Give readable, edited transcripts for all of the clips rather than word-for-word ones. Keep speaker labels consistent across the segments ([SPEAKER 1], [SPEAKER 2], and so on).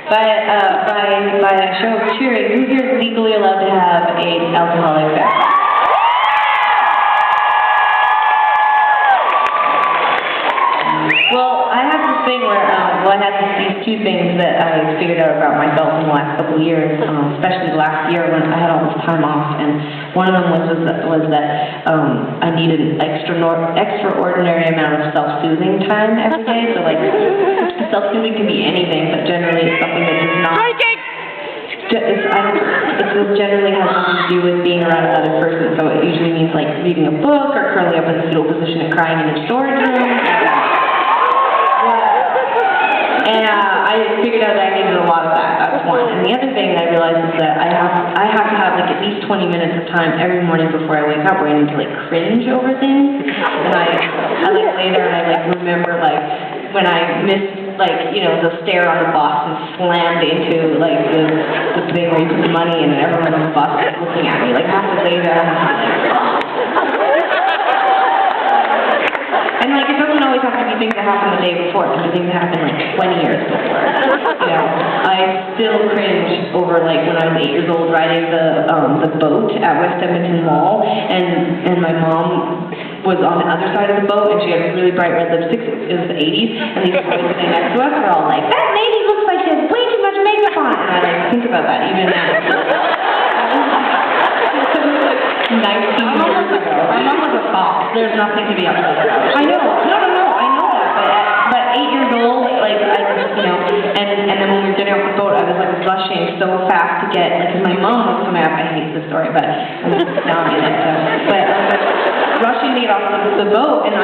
[SPEAKER 1] by a show of cheering, who here is legally allowed to have an alcoholic beverage? Well, I have this thing where, I had these two things that I figured out about myself in the last couple of years, especially last year when I had all this time off, and one of them was that I needed an extraordinary amount of self-soothing time every day. So, like, self-soothing can be anything, but generally it's something that does not... It generally has nothing to do with being around another person, so it usually means, like, reading a book or curling up in the fetal position and crying in a storage room. And I figured out that I needed a lot of that. That's one. And the other thing I realized is that I have to have like at least 20 minutes of time every morning before I wake up where I need to like cringe over things. And I like lay there and I like remember like when I missed like, you know, the stair on the bus and slammed into like the thing where you put the money in and everyone on the bus was looking at me. Like I have to lay there and and like, it doesn't always have to be things that happened the day before. It can be things that happened like 20 years before. You know, I still cringe over like when I was 8 years old riding the boat at West Edmonton Mall, and my mom was on the other side of the boat, and she had really bright red lipstick. It was the 80s, and these boys sitting next to us were all like, "That lady looks like she has way too much makeup on." And I like think about that even now. 19 years ago. My mom was a fox. There's nothing to be upset about. I know. No. I know that. But 8 years old, like, you know, and then when we were getting off the boat, I was like rushing so fast to get, like, cause my mom was coming up. I hate this story, but I'm just down in it. So, but I was rushing to get off the boat, and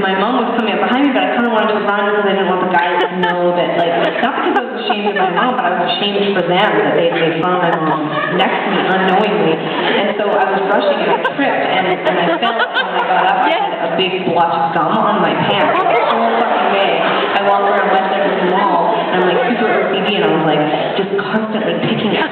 [SPEAKER 1] my mom was coming up behind me, but I kind of wanted to run because I didn't want the guys to know that, like, not because I was ashamed of my mom, but I was ashamed for them that they saw my mom next to me unknowingly. And so I was rushing and I tripped and I fell, and when I got up I had a big blotch of gum on my pants the whole fucking day. I walked around West Edmonton Mall and I'm like super OCD and I was like just constantly picking it.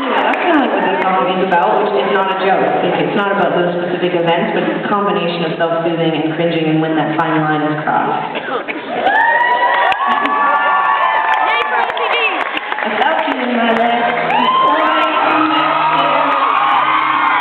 [SPEAKER 1] Anyway, that's kind of like what this song is about, which is not a joke. It's not about those specific events, but it's a combination of self-soothing and cringing and when that fine line is crossed.